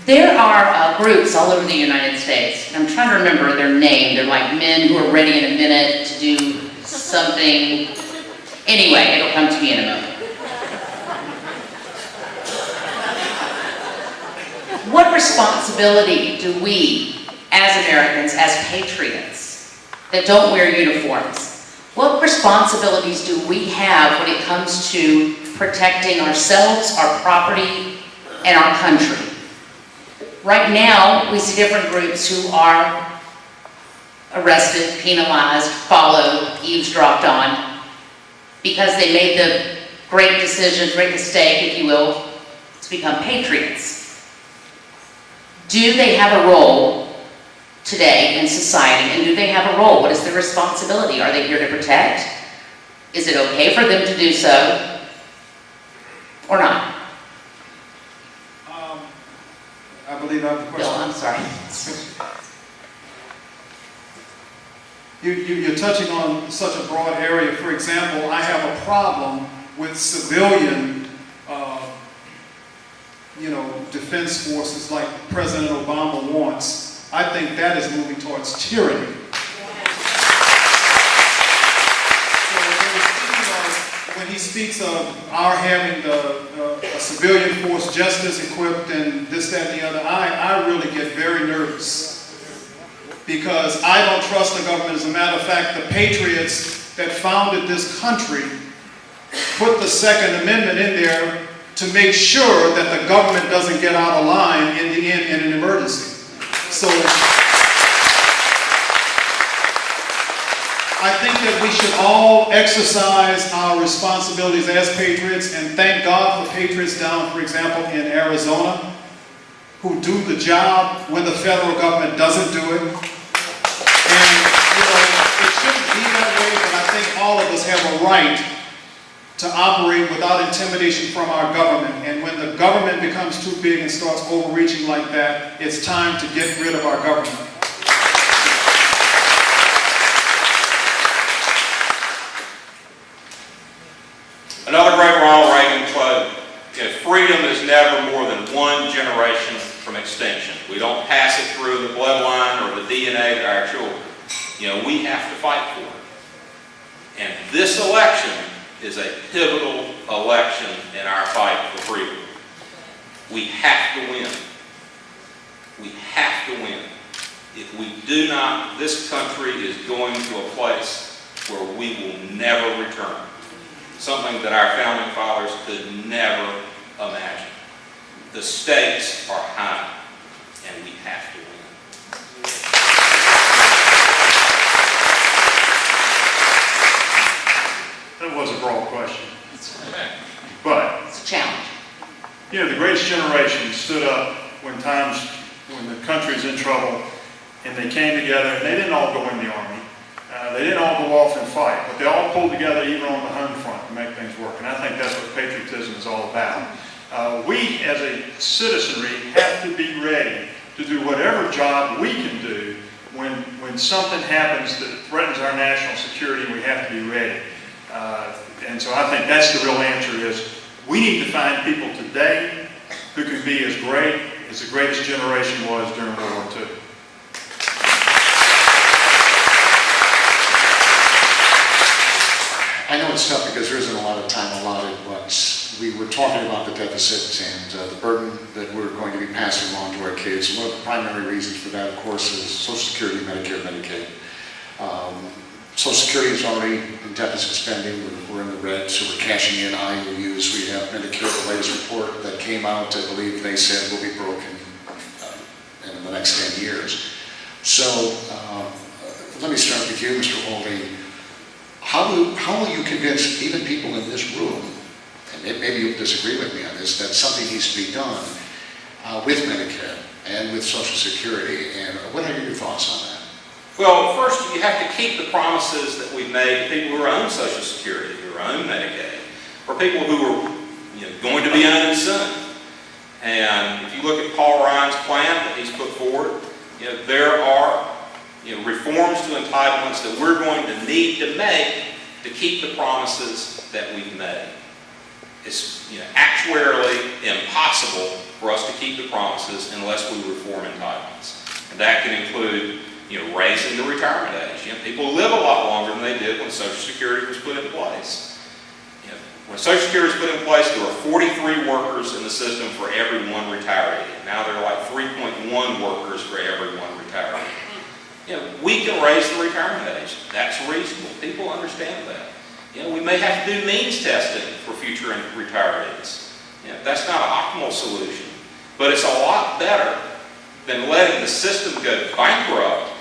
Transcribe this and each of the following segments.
There are groups all over the United States, and I'm trying to remember their name. They're like men who are ready in a minute to do something. Anyway, it'll come to me in a moment. What responsibility do we, as Americans, as patriots, that don't wear uniforms, what responsibilities do we have when it comes to protecting ourselves, our property, and our country? Right now, we see different groups who are arrested, penalized, followed, eavesdropped on, because they made the great decision, great mistake, if you will, to become patriots. Do they have a role today in society, and do they have a role? What is their responsibility? Are they here to protect? Is it okay for them to do so, or not? I believe I have a question. Bill, I'm sorry. You're touching on such a broad area. For example, I have a problem with civilian defense forces like President Obama wants. I think that is moving towards tyranny. So when he speaks of our having a civilian force just as equipped and this, that, and the other, I really get very nervous because I don't trust the government. As a matter of fact, the patriots that founded this country put the Second Amendment in there to make sure that the government doesn't get out of line in the end in an emergency. So I think that we should all exercise our responsibilities as patriots, and thank God for patriots down, for example, in Arizona, who do the job when the federal government doesn't do it. And, it shouldn't be that way, but I think all of us have a right to operate without intimidation from our government. And when the government becomes too big and starts overreaching like that, it's time to get rid of our government. Another great Ronald Reagan quote, freedom is never more than one generation from extinction. We don't pass it through the bloodline or the DNA to our children. We have to fight for it. And this election is a pivotal election in our fight for freedom. We have to win. We have to win. If we do not, this country is going to a place where we will never return. Something that our founding fathers could never imagine. The stakes are high, and we have to win. That was a broad question. But It's a challenge. the greatest generation stood up when the country's in trouble, and they came together, and they didn't all go in the army. They didn't all go off and fight, but they all pulled together even on the home front to make things work. And I think that's what patriotism is all about. We, as a citizenry, have to be ready to do whatever job we can do when something happens that threatens our national security, and we have to be ready. And so I think that's the real answer is we need to find people today who can be as great as the greatest generation was during World War II. I know it's tough because there isn't a lot of time allotted, but we were talking about the deficit and the burden that we're going to be passing on to our kids. One of the primary reasons for that, of course, is Social Security, Medicare, Medicaid. Social Security is already in deficit spending. We're in the red, so we're cashing in IOUs. We have Medicare, the latest report that came out, I believe they said will be broken in the next 10 years. So let me start with you, Mr. Holding. How will you convince even people in this room, and maybe you'll disagree with me on this, that something needs to be done with Medicare and with Social Security, and what are your thoughts on that? Well, first you have to keep the promises that we've made to people who are on Social Security, who are on Medicaid, or people who are going to be on it soon. And if you look at Paul Ryan's plan that he's put forward, there are reforms to entitlements that we're going to need to make to keep the promises that we've made. It's actuarially impossible for us to keep the promises unless we reform entitlements. And that can include, raising the retirement age. People live a lot longer than they did when Social Security was put in place. When Social Security was put in place, there were 43 workers in the system for every one retiree. Now there are like 3.1 workers for every one retiree. We can raise the retirement age. That's reasonable. People understand that. We may have to do means testing for future retirees. That's not an optimal solution, but it's a lot better than letting the system go bankrupt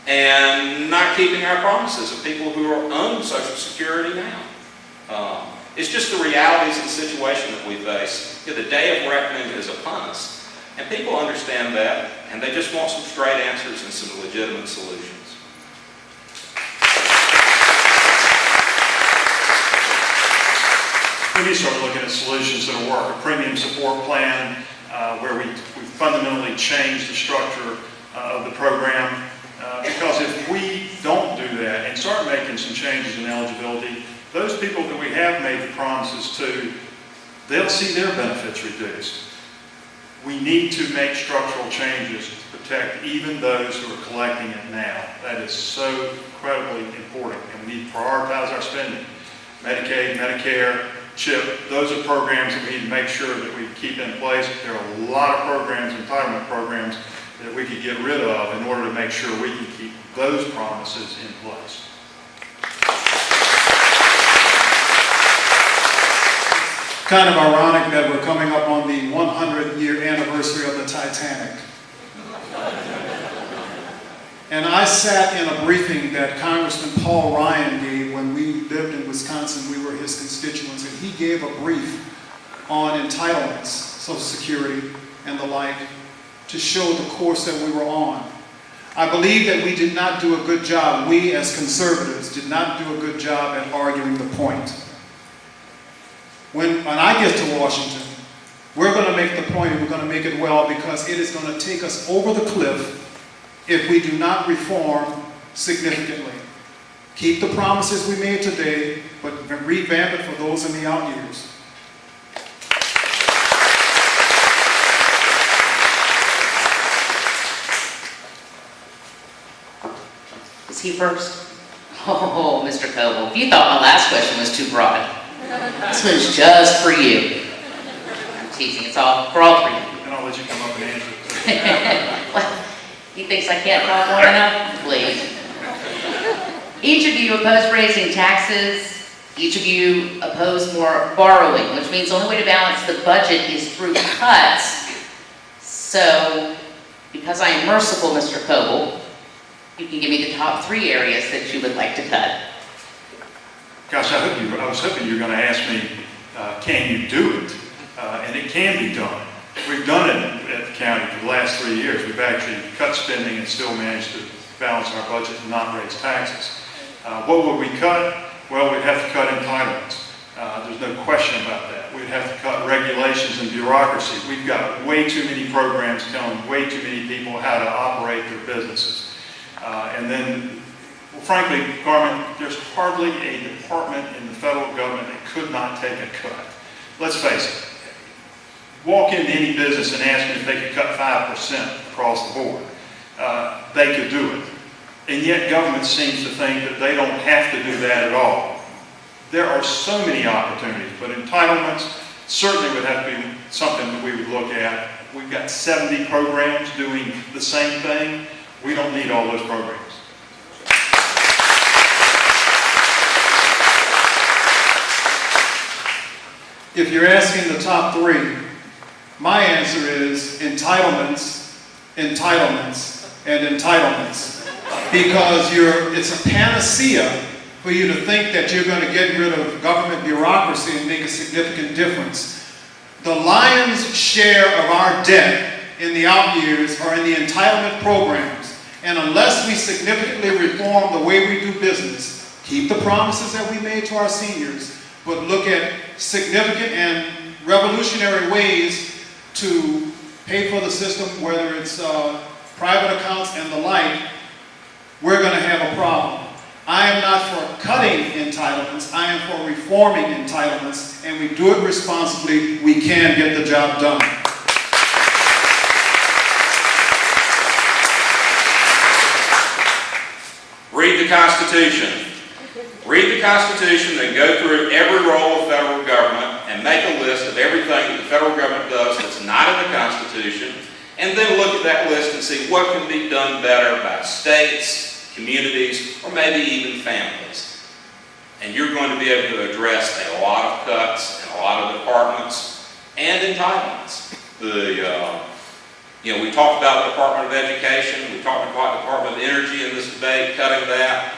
and not keeping our promises of people who are on Social Security now. It's just the realities of the situation that we face. The day of reckoning is upon us, and people understand that, and they just want some straight answers and some legitimate solutions. We need to start looking at solutions that will work. A premium support plan where we fundamentally change the structure of the program. Because if we don't do that and start making some changes in eligibility, those people that we have made the promises to, they'll see their benefits reduced. We need to make structural changes to protect even those who are collecting it now. That is so incredibly important, and we need to prioritize our spending. Medicaid, Medicare, CHIP, those are programs that we need to make sure that we keep in place. There are a lot of programs, entitlement programs, that we could get rid of in order to make sure we can keep those promises in place. Kind of ironic that we're coming up on the 100-year anniversary of the Titanic. And I sat in a briefing that Congressman Paul Ryan gave when we lived in Wisconsin. We were his constituents, and he gave a brief on entitlements, Social Security, and the like, to show the course that we were on. I believe that we did not do a good job, we as conservatives did not do a good job at arguing the point. When I get to Washington, we're going to make the point, and we're going to make it well, because it is going to take us over the cliff if we do not reform significantly. Keep the promises we made today, but revamp it for those in the out years. Is he first? Oh, Mr. Coble, if you thought my last question was too broad, this one's just for you. I'm teasing, it's all for all three of you. And I'll let you come up and answer it. Well, he thinks I can't talk long enough? Please. Each of you oppose raising taxes. Each of you oppose more borrowing, which means the only way to balance the budget is through cuts. So, because I am merciful, Mr. Coble, you can give me the top 3 areas that you would like to cut. Gosh, I was hoping you were going to ask me, can you do it? And it can be done. We've done it at the county for the last 3 years. We've actually cut spending and still managed to balance our budget and not raise taxes. What would we cut? Well, we'd have to cut entitlements. There's no question about that. We'd have to cut regulations and bureaucracy. We've got way too many programs telling way too many people how to operate their businesses. And then, well, frankly, Carmen, there's hardly a department in the federal government that could not take a cut. Let's face it. Walk into any business and ask them if they could cut 5% across the board. They could do it. And yet government seems to think that they don't have to do that at all. There are so many opportunities, but entitlements certainly would have to be something that we would look at. We've got 70 programs doing the same thing. We don't need all those programs. If you're asking the top 3, my answer is entitlements, entitlements, and entitlements. Because it's a panacea for you to think that you're going to get rid of government bureaucracy and make a significant difference. The lion's share of our debt in the out years are in the entitlement programs. And unless we significantly reform the way we do business, keep the promises that we made to our seniors, but look at significant and revolutionary ways to pay for the system, whether it's private accounts and the like, we're going to have a problem. I am not for cutting entitlements, I am for reforming entitlements, and we do it responsibly, we can get the job done. Read the Constitution. Read the Constitution, then go through every role of federal government and make a list of everything that the federal government does that's not in the Constitution, and then look at that list and see what can be done better by states, communities, or maybe even families. And you're going to be able to address a lot of cuts in a lot of departments and entitlements. We talked about the Department of Education, we talked about the Department of Energy in this debate, cutting that.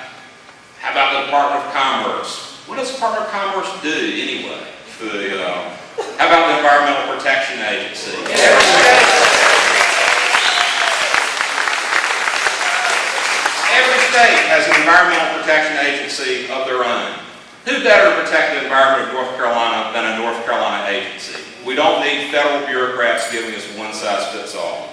How about the Department of Commerce? What does the Department of Commerce do anyway? How about the Environmental Protection Agency? Every state has an Environmental Protection Agency of their own. Who better to protect the environment of North Carolina than a North Carolina agency? We don't need federal bureaucrats giving us one-size-fits-all.